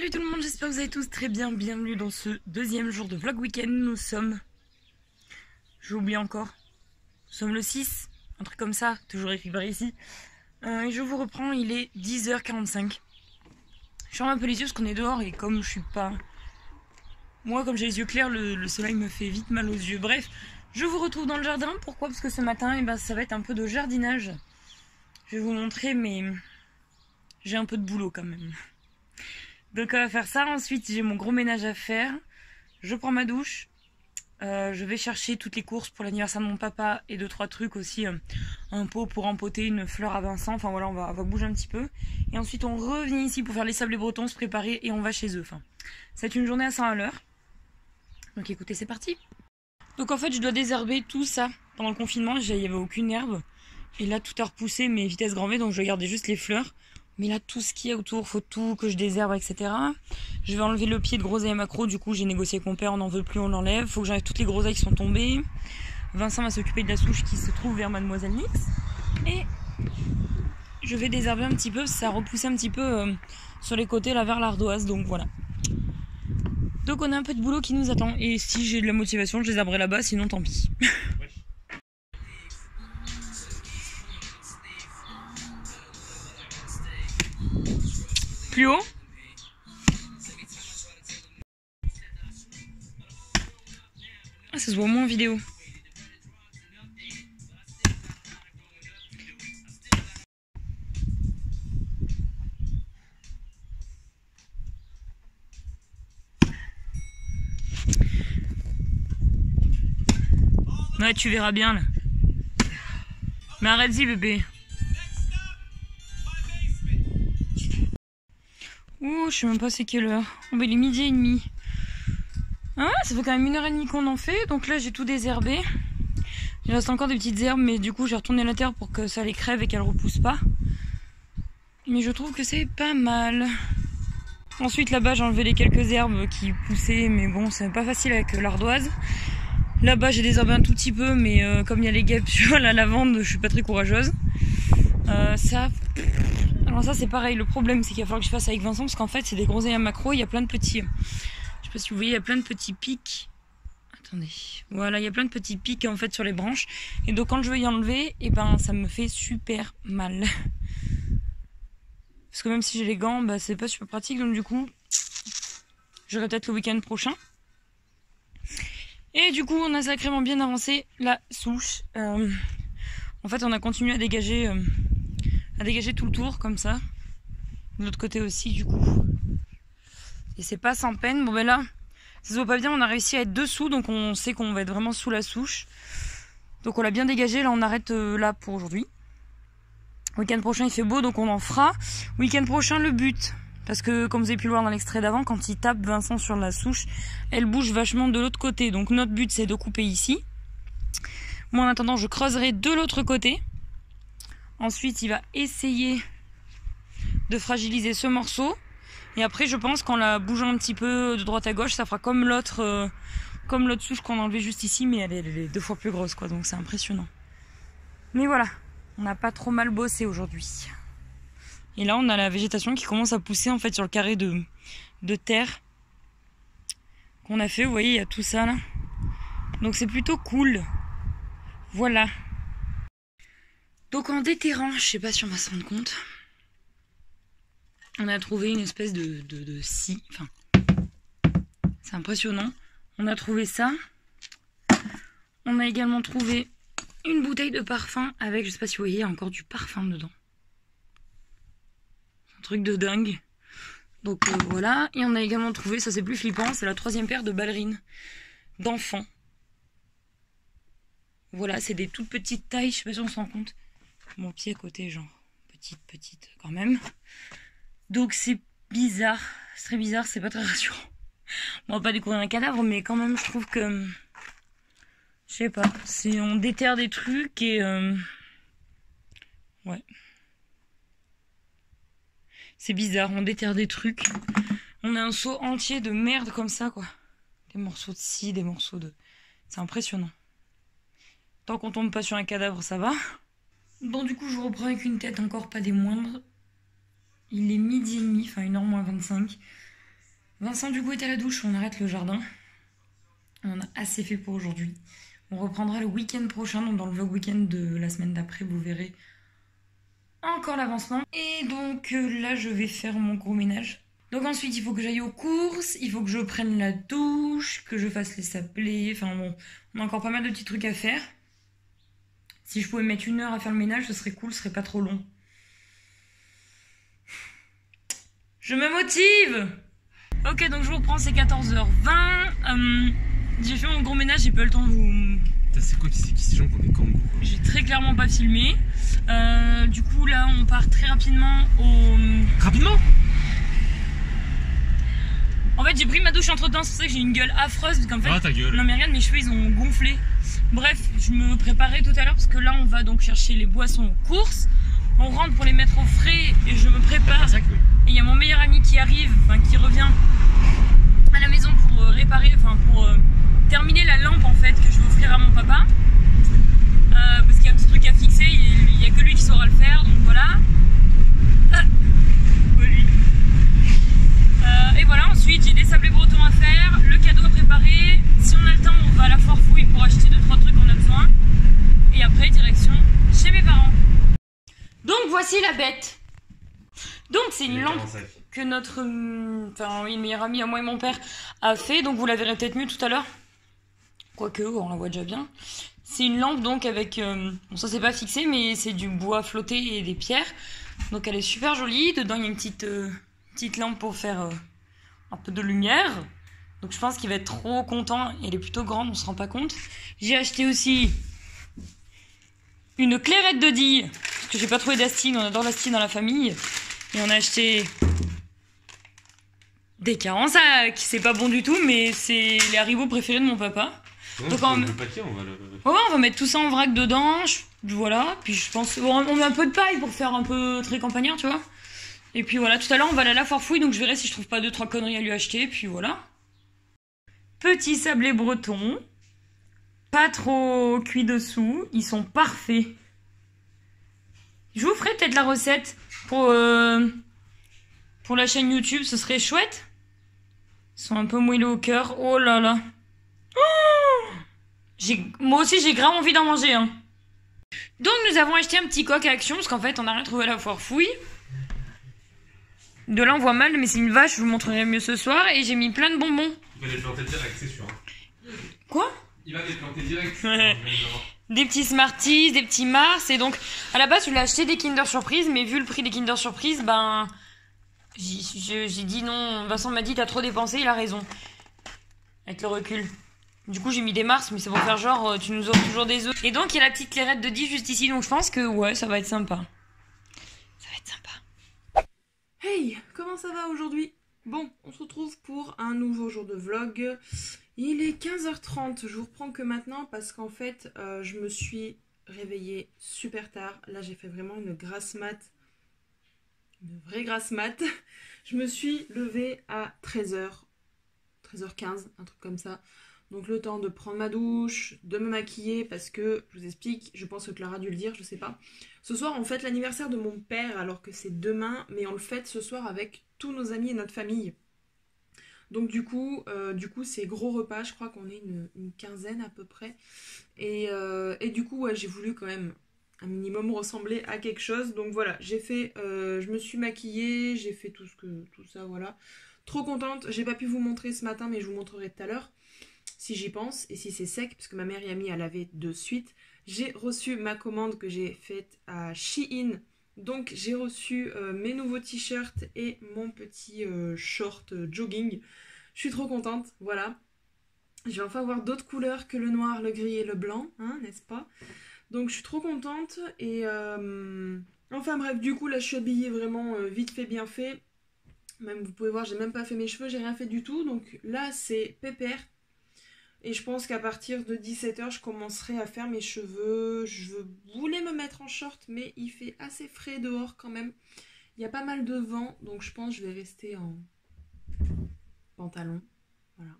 Salut tout le monde, j'espère que vous allez tous très bien. Bienvenue dans ce deuxième jour de vlog week-end. Nous sommes... J'oublie encore. Nous sommes le 6, un truc comme ça, toujours écrit par ici. Et je vous reprends, il est 10h45. Je ferme un peu les yeux parce qu'on est dehors et comme je suis pas... Moi, comme j'ai les yeux clairs, le soleil me fait vite mal aux yeux. Bref, je vous retrouve dans le jardin. Pourquoi? Parce que ce matin, ça va être un peu de jardinage. Je vais vous montrer, mais j'ai un peu de boulot quand même. Donc on va faire ça, ensuite j'ai mon gros ménage à faire, je prends ma douche, je vais chercher toutes les courses pour l'anniversaire de mon papa et 2-3 trucs aussi, un pot pour empoter une fleur à Vincent, enfin voilà on va bouger un petit peu. Et ensuite on revient ici pour faire les sablés bretons, se préparer et on va chez eux. Enfin, c'est une journée à 100 à l'heure. Donc écoutez, c'est parti. Donc en fait je dois désherber tout ça. Pendant le confinement il n'y avait aucune herbe. Et là tout a repoussé mais vitesse grand V, donc je vais garder juste les fleurs. Mais là, tout ce qu'il y a autour, faut tout que je désherbe, etc. Je vais enlever le pied de groseille à macro. Du coup, j'ai négocié avec mon père, on n'en veut plus, on l'enlève. Faut que j'enlève toutes les groseilles qui sont tombées. Vincent va s'occuper de la souche qui se trouve vers Mademoiselle Nix. Et je vais désherber un petit peu, ça a repoussé un petit peu sur les côtés, là, vers l'ardoise. Donc voilà. Donc on a un peu de boulot qui nous attend. Et si j'ai de la motivation, je désherberai là-bas, sinon tant pis. Plus haut. Ah, ça se voit moins en vidéo. Ouais, tu verras bien là. Mais arrête-y, bébé. Ouh, je sais même pas c'est quelle heure. Oh, bah, il est 12h30. Ah, ça fait quand même 1h30 qu'on en fait. Donc là, j'ai tout désherbé. Il reste encore des petites herbes, mais du coup, j'ai retourné la terre pour que ça les crève et qu'elles repoussent pas. Mais je trouve que c'est pas mal. Ensuite, là-bas, j'ai enlevé les quelques herbes qui poussaient, mais bon, c'est pas facile avec l'ardoise. Là-bas, j'ai désherbé un tout petit peu, mais comme il y a les guêpes sur la lavande, je suis pas très courageuse. Alors ça, c'est pareil. Le problème, c'est qu'il va falloir que je fasse avec Vincent, parce qu'en fait, c'est des groseilles à macro. Il y a plein de petits... Je sais pas si vous voyez, il y a plein de petits pics. Attendez. Voilà, il y a plein de petits pics en fait sur les branches. Et donc quand je veux y enlever, et ben ça me fait super mal. Parce que même si j'ai les gants, bah c'est pas super pratique. Donc du coup, j'aurai peut-être le week-end prochain. Et du coup, on a sacrément bien avancé la souche. En fait, on a continué à dégager tout le tour comme ça. De l'autre côté aussi, du coup. Et c'est pas sans peine. Bon ben là, ça se voit pas bien, on a réussi à être dessous, donc on sait qu'on va être vraiment sous la souche. Donc on l'a bien dégagé, là on arrête là pour aujourd'hui. Week-end prochain il fait beau, donc on en fera. Week-end prochain le but, parce que comme vous avez pu le voir dans l'extrait d'avant, quand il tape Vincent sur la souche, elle bouge vachement de l'autre côté. Donc notre but c'est de couper ici. Moi en attendant je creuserai de l'autre côté. Ensuite il va essayer de fragiliser ce morceau. Et après, je pense qu'en la bougeant un petit peu de droite à gauche, ça fera comme l'autre souche qu'on a enlevée juste ici, mais elle est 2 fois plus grosse, quoi. Donc c'est impressionnant. Mais voilà, on n'a pas trop mal bossé aujourd'hui. Et là, on a la végétation qui commence à pousser en fait sur le carré de terre qu'on a fait. Vous voyez, il y a tout ça là. Donc c'est plutôt cool. Voilà. Donc en déterrant, je sais pas si on va se rendre compte. On a trouvé une espèce de scie. Enfin, c'est impressionnant. On a trouvé ça. On a également trouvé une bouteille de parfum avec, je sais pas si vous voyez, il y a encore du parfum dedans. Un truc de dingue. Donc voilà. Et on a également trouvé, ça c'est plus flippant, c'est la 3e paire de ballerines d'enfants. Voilà, c'est des toutes petites tailles, je sais pas si on se rend compte. Mon pied à côté, genre, petite quand même. Donc c'est bizarre, c'est très bizarre, c'est pas très rassurant. On va pas découvrir un cadavre, mais quand même je trouve que... Je sais pas, on déterre des trucs et... Ouais. C'est bizarre, on déterre des trucs. On a un seau entier de merde comme ça, quoi. Des morceaux de scie, des morceaux de... C'est impressionnant. Tant qu'on tombe pas sur un cadavre, ça va. Bon, du coup, je reprends avec une tête encore pas des moindres. Il est 12h30, enfin 1h moins 25. Vincent du coup est à la douche, on arrête le jardin. On a assez fait pour aujourd'hui. On reprendra le week-end prochain, donc dans le vlog week-end de la semaine d'après, vous verrez encore l'avancement. Et donc là, je vais faire mon gros ménage. Donc ensuite, il faut que j'aille aux courses, il faut que je prenne la douche, que je fasse les sablés. Enfin bon, on a encore pas mal de petits trucs à faire. Si je pouvais mettre 1 heure à faire le ménage, ce serait cool, ce serait pas trop long. Je me motive! Ok, donc je vous reprends, c'est 14h20. J'ai fait mon gros ménage, j'ai pas eu le temps de vous... C'est quoi qui ces gens qui ont des kangourous? J'ai très clairement pas filmé. Du coup, là, on part très rapidement au... Rapidement? En fait, j'ai pris ma douche entre temps, c'est pour ça que j'ai une gueule affreuse. Parce qu'en fait, ah, ta gueule. Non mais regarde, mes cheveux, ils ont gonflé. Bref, je me préparais tout à l'heure parce que là, on va donc chercher les boissons aux courses. On rentre pour les mettre au frais et je me prépare. Et il y a mon meilleur ami qui arrive, enfin qui revient à la maison pour réparer, enfin pour terminer la lampe en fait que je vais offrir à mon papa. Parce qu'il y a un petit truc à fixer, il n'y a que lui qui saura le faire, donc voilà. Et voilà, ensuite j'ai des sablés bretons à faire, le cadeau à préparer. Si on a le temps, on va à la foire fouille pour acheter 2-3 trucs qu'on a besoin. Et après, direction chez mes parents. Donc voici la bête. Donc c'est une lampe que notre meilleur ami à moi et mon père a fait. Donc vous la verrez peut-être mieux tout à l'heure. Quoique, on la voit déjà bien. C'est une lampe donc avec... bon ça c'est pas fixé mais c'est du bois flotté et des pierres. Donc elle est super jolie. Dedans il y a une petite lampe pour faire un peu de lumière. Donc je pense qu'il va être trop content. Elle est plutôt grande, on se rend pas compte. J'ai acheté aussi une clairette de Die. Parce que j'ai pas trouvé d'Astine, on adore l'Astine dans la famille. Et on a acheté des 40 sacs. C'est pas bon du tout, mais c'est les haribots préférés de mon papa. Ouais, donc le papier, on va le... Ouais, on va mettre tout ça en vrac dedans. Voilà, puis je pense... on met un peu de paille pour faire un peu très campagnard, tu vois. Et puis voilà, tout à l'heure on va aller à la foire fouille, donc je verrai si je trouve pas 2-3 conneries à lui acheter, puis voilà. Petits sablés bretons. Pas trop cuits dessous, ils sont parfaits. Je vous ferai peut-être la recette pour la chaîne YouTube, ce serait chouette. Ils sont un peu moelleux au cœur, oh là là. Moi aussi j'ai grave envie d'en manger hein. Donc nous avons acheté un petit coq à Action parce qu'en fait on a rien trouvé à la foire fouille. De là on voit mal mais c'est une vache, je vous montrerai mieux ce soir. Et j'ai mis plein de bonbons. Il va les planter direct, c'est sûr. Quoi? Il va les planter direct. Des petits Smarties, des petits Mars. Et donc à la base je voulais acheter des Kinder Surprise, mais vu le prix des Kinder Surprise, ben j'ai dit non. Vincent m'a dit t'as trop dépensé, il a raison. Avec le recul. Du coup j'ai mis des Mars, mais c'est pour faire genre tu nous offres toujours des œufs. Et donc il y a la petite clairette de Die juste ici, donc je pense que ouais ça va être sympa. Ça va être sympa. Hey, comment ça va aujourd'hui? Bon, on se retrouve pour un nouveau jour de vlog. Il est 15h30, je vous reprends que maintenant parce qu'en fait je me suis réveillée super tard. Là j'ai fait vraiment une grasse mat. Une vraie grasse mat. Je me suis levée à 13h. 13h15, un truc comme ça. Donc le temps de prendre ma douche, de me maquiller parce que, je vous explique, je pense que Clara a dû le dire, je sais pas. Ce soir on fête l'anniversaire de mon père alors que c'est demain, mais on le fête ce soir avec tous nos amis et notre famille. Donc du coup c'est gros repas, je crois qu'on est une quinzaine à peu près. Et du coup ouais, j'ai voulu quand même un minimum ressembler à quelque chose. Donc voilà, j'ai fait, je me suis maquillée, j'ai fait tout ça, voilà. Trop contente, j'ai pas pu vous montrer ce matin mais je vous montrerai tout à l'heure. Si j'y pense, et si c'est sec, parce que ma mère y a mis à laver de suite. J'ai reçu ma commande que j'ai faite à Shein. Donc j'ai reçu mes nouveaux t-shirts et mon petit short jogging. Je suis trop contente, voilà. Je vais enfin avoir d'autres couleurs que le noir, le gris et le blanc, hein, n'est-ce pas? Donc je suis trop contente et... Enfin bref, du coup là je suis habillée vraiment vite fait, bien fait. Même vous pouvez voir, j'ai même pas fait mes cheveux, j'ai rien fait du tout. Donc là c'est pépère. Et je pense qu'à partir de 17h, je commencerai à faire mes cheveux. Je voulais me mettre en short, mais il fait assez frais dehors quand même. Il y a pas mal de vent, donc je pense que je vais rester en pantalon. Voilà.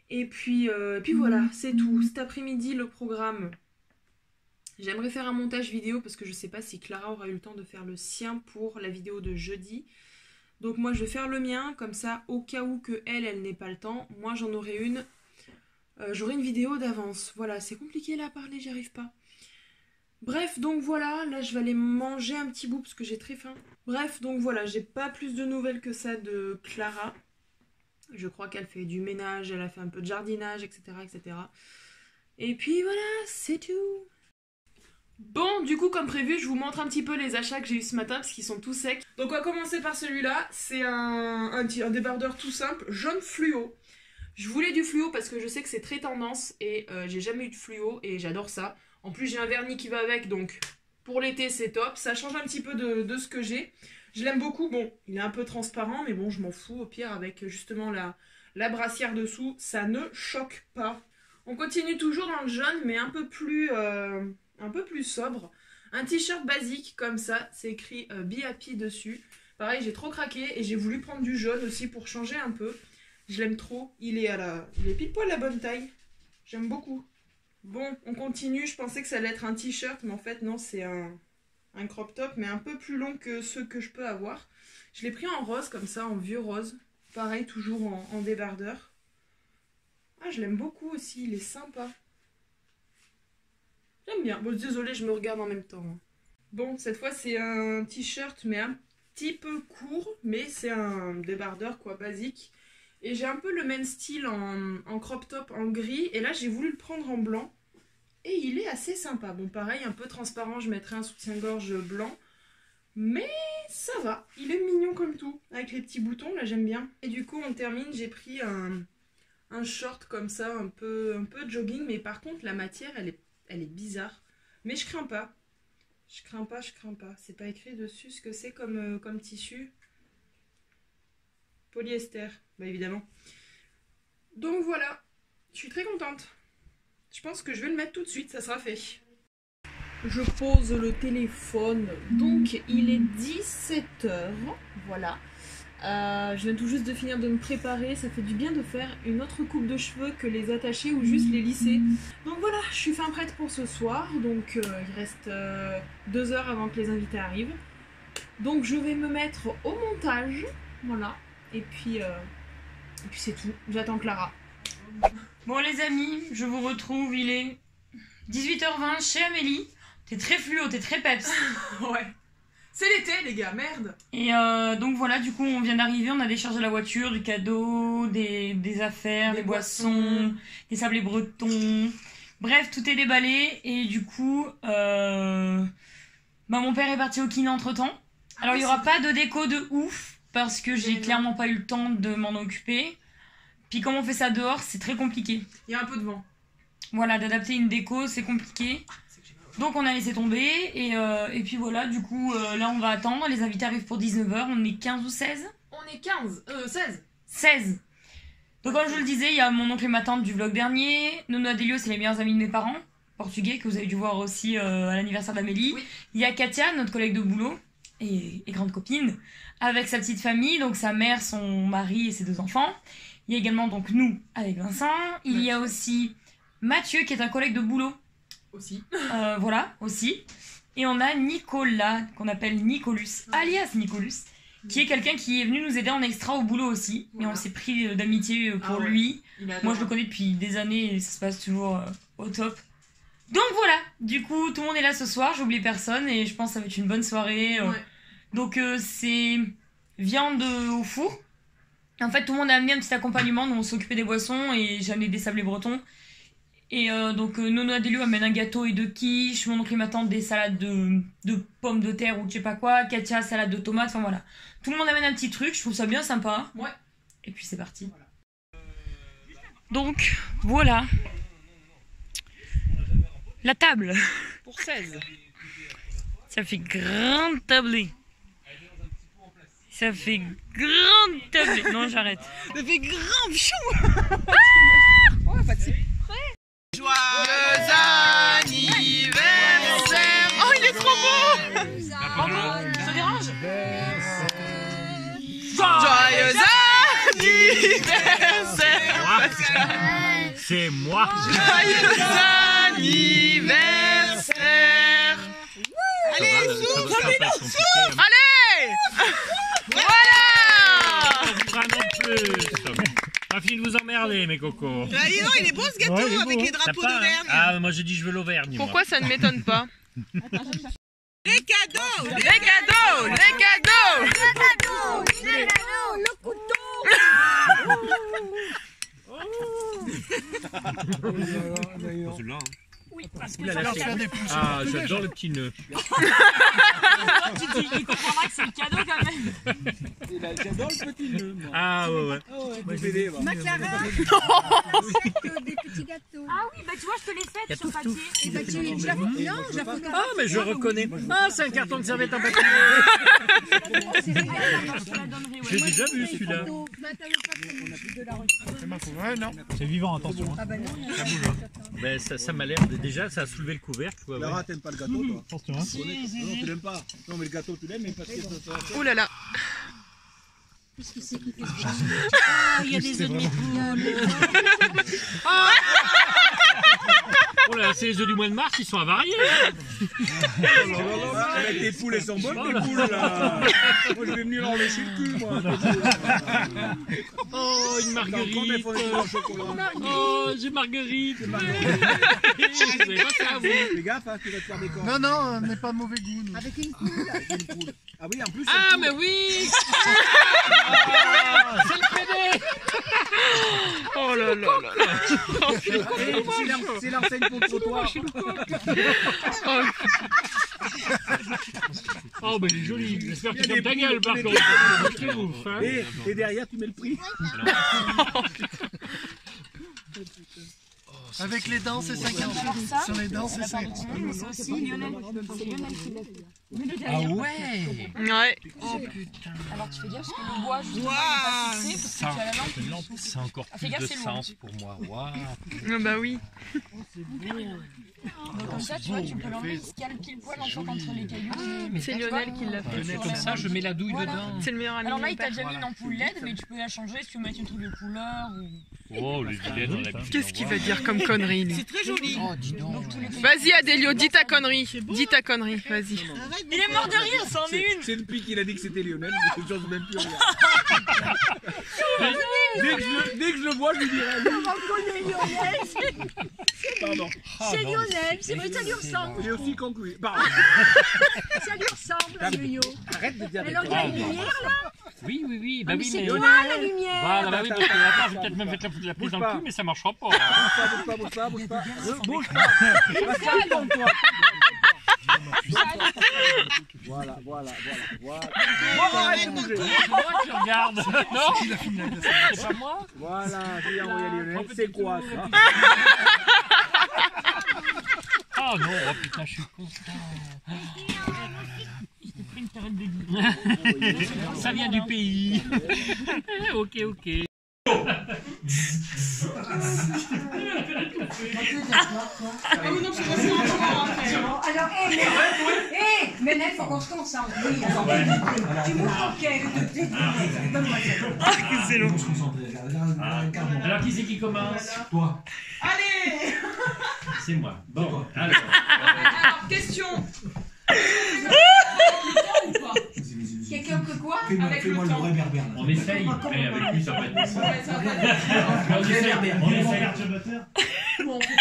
Et puis voilà, c'est tout. Cet après-midi, le programme. J'aimerais faire un montage vidéo parce que je sais pas si Clara aura eu le temps de faire le sien pour la vidéo de jeudi. Donc moi je vais faire le mien, comme ça au cas où que elle n'ait pas le temps, moi j'en aurai une. J'aurai une vidéo d'avance. Voilà, c'est compliqué là à parler, j'y arrive pas. Bref, donc voilà, là je vais aller manger un petit bout parce que j'ai très faim. Bref, donc voilà, j'ai pas plus de nouvelles que ça de Clara. Je crois qu'elle fait du ménage, elle a fait un peu de jardinage, etc. etc. Et puis voilà, c'est tout. Bon, du coup, comme prévu, je vous montre un petit peu les achats que j'ai eu ce matin parce qu'ils sont tous secs. Donc on va commencer par celui-là. C'est un débardeur tout simple, jaune fluo. Je voulais du fluo parce que je sais que c'est très tendance et j'ai jamais eu de fluo et j'adore ça. En plus, j'ai un vernis qui va avec, donc pour l'été, c'est top. Ça change un petit peu de ce que j'ai. Je l'aime beaucoup. Bon, il est un peu transparent, mais bon, je m'en fous. Au pire, avec justement la brassière dessous, ça ne choque pas. On continue toujours dans le jaune, mais un peu plus sobre. Un t-shirt basique, comme ça, c'est écrit Be Happy dessus. Pareil, j'ai trop craqué et j'ai voulu prendre du jaune aussi pour changer un peu. Je l'aime trop. Il est pile poil la bonne taille. J'aime beaucoup. Bon, on continue. Je pensais que ça allait être un t-shirt, mais en fait, non, c'est un crop top, mais un peu plus long que ceux que je peux avoir. Je l'ai pris en rose, comme ça, en vieux rose. Pareil, toujours en débardeur. Ah, je l'aime beaucoup aussi. Il est sympa. J'aime bien. Bon, désolé, je me regarde en même temps. Bon, cette fois, c'est un t-shirt, mais un petit peu court, mais c'est un débardeur, quoi, basique. Et j'ai un peu le même style en crop top en gris. Et là, j'ai voulu le prendre en blanc. Et il est assez sympa. Bon, pareil, un peu transparent. Je mettrai un soutien-gorge blanc. Mais ça va. Il est mignon comme tout. Avec les petits boutons, là, j'aime bien. Et du coup, on termine. J'ai pris un short comme ça, un peu jogging. Mais par contre, la matière, elle est bizarre. Mais je crains pas. Je crains pas. C'est pas écrit dessus ce que c'est comme tissu. Polyester, bah évidemment. Donc voilà, je suis très contente. Je pense que je vais le mettre tout de suite, ça sera fait. Je pose le téléphone, donc il est 17h, voilà. Je viens tout juste de finir de me préparer, ça fait du bien de faire une autre coupe de cheveux que les attacher ou juste les lisser. Donc voilà, je suis fin prête pour ce soir, donc il reste 2 heures avant que les invités arrivent. Donc je vais me mettre au montage, voilà. Et puis c'est tout. J'attends Clara. Bon les amis, je vous retrouve, il est 18h20 chez Amélie. T'es très fluo, t'es très peps. Ouais. C'est l'été les gars, merde. Et donc voilà, du coup on vient d'arriver, on a déchargé la voiture, du cadeau, des affaires, des boissons, des sablés bretons. Bref, tout est déballé et du coup mon père est parti au kiné entre temps. Alors il n'y aura pas de déco de ouf. Parce que j'ai clairement pas eu le temps de m'en occuper. Puis comme on fait ça dehors, c'est très compliqué. Il y a un peu de vent. Voilà, d'adapter une déco, c'est compliqué. Donc on a laissé tomber. Et puis voilà, du coup, là on va attendre. Les invités arrivent pour 19h. On est 15 ou 16 ? On est 16. 16. Donc comme je vous le disais, il y a mon oncle et ma tante du vlog dernier. Nono Adélio, c'est les meilleurs amis de mes parents. Portugais, que vous avez dû voir aussi à l'anniversaire d'Amélie. Oui. Il y a Katia, notre collègue de boulot. Et grande copine, avec sa petite famille, donc sa mère, son mari et ses 2 enfants. Il y a également donc nous avec Vincent. Il y a aussi Mathieu qui est un collègue de boulot. Aussi. Voilà, aussi. Et on a Nicolas, qu'on appelle Nicolus, alias Nicolus, qui est quelqu'un qui est venu nous aider en extra au boulot aussi. Voilà. Et on s'est pris d'amitié pour lui. Moi je le connais depuis des années et ça se passe toujours au top. Donc voilà, du coup tout le monde est là ce soir, j'ai oublié personne et je pense que ça va être une bonne soirée. Ouais. Donc c'est viande au four. En fait tout le monde a amené un petit accompagnement, nous on s'occupait des boissons et j'ai amené des sablés bretons. Et donc Nono Adélio amène un gâteau et 2 quiches, mon oncle et ma tante des salades de pommes de terre ou je sais pas quoi, Katia salade de tomates, enfin voilà. Tout le monde amène un petit truc, je trouve ça bien sympa. Ouais. Et puis c'est parti. Voilà. Donc voilà. La table pour 16. Ça fait grande tablée. Ça fait grande tablée. Non, j'arrête. Ça fait grand chou. Ouais, pas de si près. Joyeux anniversaire. Oh, il est trop beau. Pardon, ça dérange? Joyeux anniversaire. C'est moi. Joyeux anniversaire. Allez, souffle. Allez. Voilà. Pas fini de vous emmerder, mes cocos. Ah, dis donc, il est beau ce gâteau avec les drapeaux d'Auvergne. Ah, moi j'ai dit je veux l'Auvergne. Pourquoi ça ne m'étonne pas? Les cadeaux. Les cadeaux! Les cadeaux! Le couteau. Celui-là. Hein. Oui, parce que Oula, ça là, fait c'est- cadeau. Ah, j'adore le petit nœud. Il comprendra que c'est le cadeau quand même. J'adore le petit nœud, moi. Ah ouais, ouais. Moi, je vais Ma Clara, des petits gâteaux. Ah oui, bah tu vois, je te l'ai faite sur papier. Et bah, tu je la fous. Non, je la fous. Ah, mais je reconnais. Ah, c'est un carton de serviette en papier. Je te la donnerai, J'ai déjà vu celui-là. C'est vivant, attention. Ah bah non, Ben, ça m'a l'air. Déjà, ça a soulevé le couvercle. Tu vois, ouais. Clara, t'aimes pas le gâteau, toi? Attention, hein. Non, tu l'aimes pas. Non, mais le gâteau, tu l'aimes, mais parce que ça. Ouh là là. qu'est-ce que c'est qui fait ça? Ah, il y a des œufs de mes poules. Oh là, c'est les œufs du mois de mars, ils sont avariés. Avec tes poules, elles sont bonnes, tes poules, là. Moi, je vais venir leur lécher le cul, moi. Oh, une Quand elles marguerite. font des trucs au chocolat. Oh, j'ai marguerite. Vous savez pas ça, vous? Fais gaffe, hein, tu vas te faire des corps. Non, non, on n'est pas de mauvais goût. nous. Avec une poule. Avec une poule. Ah oui, en plus. Ah, mais oui. C'est le PD. Oh là là là là. C'est l'enseigne pour le trottoir. Oh, ben il est joli. J'espère Il y qu'il a ferme ta des gueule, par poules, contre. C'est ouf, hein. Et derrière, tu mets le prix. Avec les dents, c'est 50 sous. Sur les dents, c'est 50 sous. Mais c'est aussi Lionel. C'est Lionel qui l'a fait. Mais le Ah derrière. ouais. Ouais. Oh putain. Alors tu fais gaffe parce que le bois, justement, il est pas fixé parce que tu as la lampe. C'est encore Ah, fais plus gaffe, de c'est loin. sens pour moi. Waouh. Ah bah oui. Donc comme ça, tu vois, tu peux l'enlever, il se cale pile poil en fait entre les cailloux. C'est Lionel qui l'a fait. Comme ça, je mets la douille Voilà. dedans. C'est le meilleur ami. Alors de là, mon il t'a père. déjà mis une ampoule LED, mais tu peux la changer si tu veux mettre une truc de couleur ou... Oh, les vilaines, on a l'habitude. Qu'est-ce qu'il va dire comme connerie, lui? C'est très joli. Oh, dis donc. Donc tous les pays. Vas-y, Adélio, dis ta connerie. Dis ta connerie, vas-y. Il est mort de rire, c'en est une. C'est depuis qu'il a dit que c'était Lionel, mais je n'ose même plus rien. Dès que je le vois, je lui dirai. Comment on connaît Lionel? Pardon. C'est Lionel, c'est vrai, ça lui ressemble. Il est aussi con que lui. Pardon. Ça lui ressemble, Yo-Yo. Arrête de dire des Alors il y a conneries. une lumière là? Oui, oui, oui. Bah Ah, mais oui, c'est mais. toi la lumière. Voilà, bah oui, parce que attends, je vais peut-être même mettre la prise Bouge dans pas. le cul, mais ça marchera pas. Bouge pas, bouge pas, bouge pas. Bouge pas. Reste calme, toi. Voilà, voilà, voilà. Arrête de bouger. C'est moi qui regarde. Non, c'est pas moi. Voilà, je lui ai envoyé à Lionel. C'est quoi ça? Oh non, oh putain, je suis content. Je t'ai pris une période de vie. Ça vient du pays. Ok, ok. Alors, mais Nel, faut qu'on se concentre. Oui, alors, tu m'ouvres quel donne-moi ça. Alors, qui c'est qui commence? Toi. Allez. C'est moi. Bon, alors. Alors, question. Quelqu'un que quoi? Avec le temps. berbère. On essaye, mais avec lui, ça va être ça. Ouais, ça va pas. On essaye, on essaye. Bon, on fait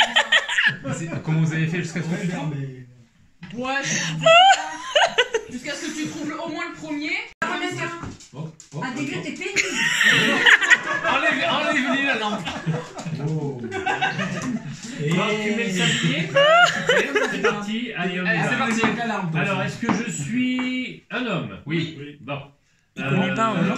comme ça. Comment vous avez fait jusqu'à ce que tu trouves Ouais, jusqu'à ce que tu trouves au moins le premier. Un début, t'es pénible. Enlève-lui la lampe. Bon, tu mets le sablier. C'est parti. Allez, on y Allez, c'est va. parti. Alors, est-ce que je suis un homme? Oui. Bon. Il connaît pas, hein.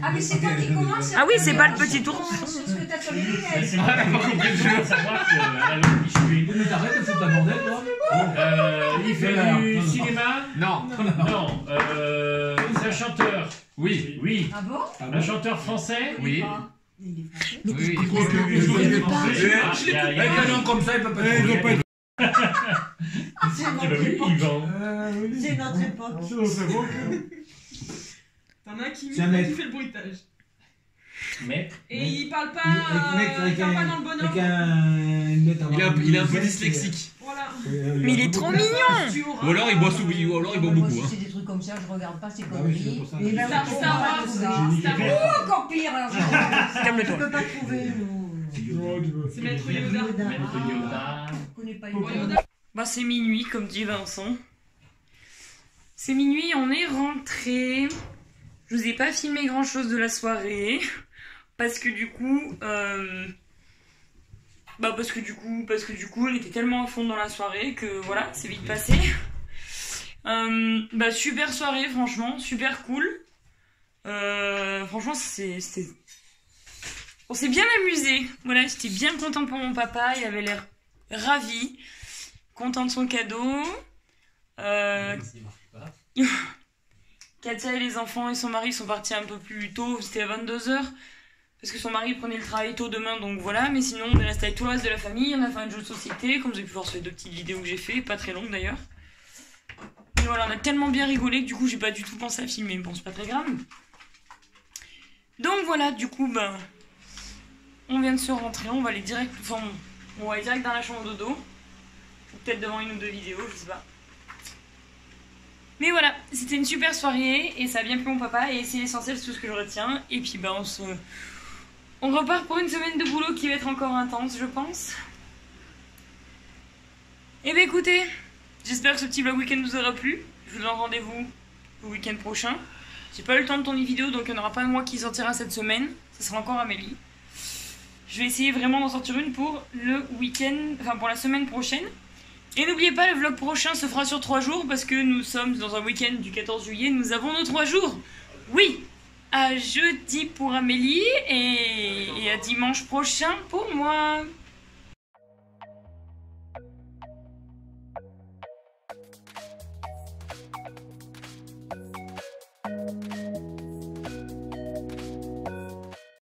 Ah, mais c'est toi qui commence. Ah oui, c'est pas le petit ours. C'est ce que t'as sur les lunettes. C'est moi qui ai pas compris le jeu, savoir que la langue qui je suis. Mais t'arrêtes de foutre ta bordel, toi. Il fait du cinéma? Non. Non. C'est un chanteur? Oui. Oui. Ah bon? Un chanteur français? Oui. Il est français. Oui. Avec un nom comme ça, il peut pas être. C'est Eh ben oui, Yvan. C'est notre époque. T'en as un qui C'est un mec. fait le bruitage. Mais. Et il parle pas, il parle pas dans le bonhomme. Il est un peu dyslexique. Voilà. Mais il est trop mignon. Tu auras- Ou alors il boit beaucoup. Hein. C'est des trucs trucs comme ça, je regarde pas ces Bah oui, c'est conneries. pour ça. Et ben, Star on Wars, va pas Star trouver. Wars. Oh, encore pire, alors je Calme-toi. peux pas trouver, nous. C'est Maître Yoda. Maître Yoda. Je connais pas Bon, Yoda. Yoda. Bah c'est minuit, comme dit Vincent. C'est minuit, on est rentré. Je vous ai pas filmé grand chose de la soirée. Parce que du coup... parce que du coup, on était tellement à fond dans la soirée que voilà, c'est vite passé. Super soirée, franchement, super cool. Franchement, on s'est bien amusé. Voilà, j'étais bien contente pour mon papa, il avait l'air ravi, content de son cadeau. Katia et les enfants et son mari sont partis un peu plus tôt, c'était à 22h. Parce que son mari prenait le travail tôt demain, donc voilà. Mais sinon, on est resté avec tout le reste de la famille. On a fait un jeu de société, comme vous avez pu voir sur les 2 petites vidéos que j'ai fait, pas très longues d'ailleurs. Et voilà, on a tellement bien rigolé que du coup, j'ai pas du tout pensé à filmer. Bon, c'est pas très grave. Donc voilà, du coup, on vient de se rentrer. On va aller direct, on va aller direct dans la chambre dodo. Ou peut-être devant une ou 2 vidéos, je sais pas. Mais voilà, c'était une super soirée et ça a bien plu mon papa et c'est l'essentiel, c'est tout ce que je retiens. Et puis on repart pour une semaine de boulot qui va être encore intense, je pense. Et écoutez, j'espère que ce petit vlog week-end vous aura plu. Je vous donne rendez-vous le week-end prochain. J'ai pas eu le temps de tourner une vidéo, donc il n'y en aura pas un mois qui sortira cette semaine. Ce sera encore Amélie. Je vais essayer vraiment d'en sortir une pour le week-end, pour la semaine prochaine. Et n'oubliez pas, le vlog prochain se fera sur 3 jours parce que nous sommes dans un week-end du 14 juillet, nous avons nos 3 jours. Oui, à jeudi pour Amélie et à dimanche prochain pour moi.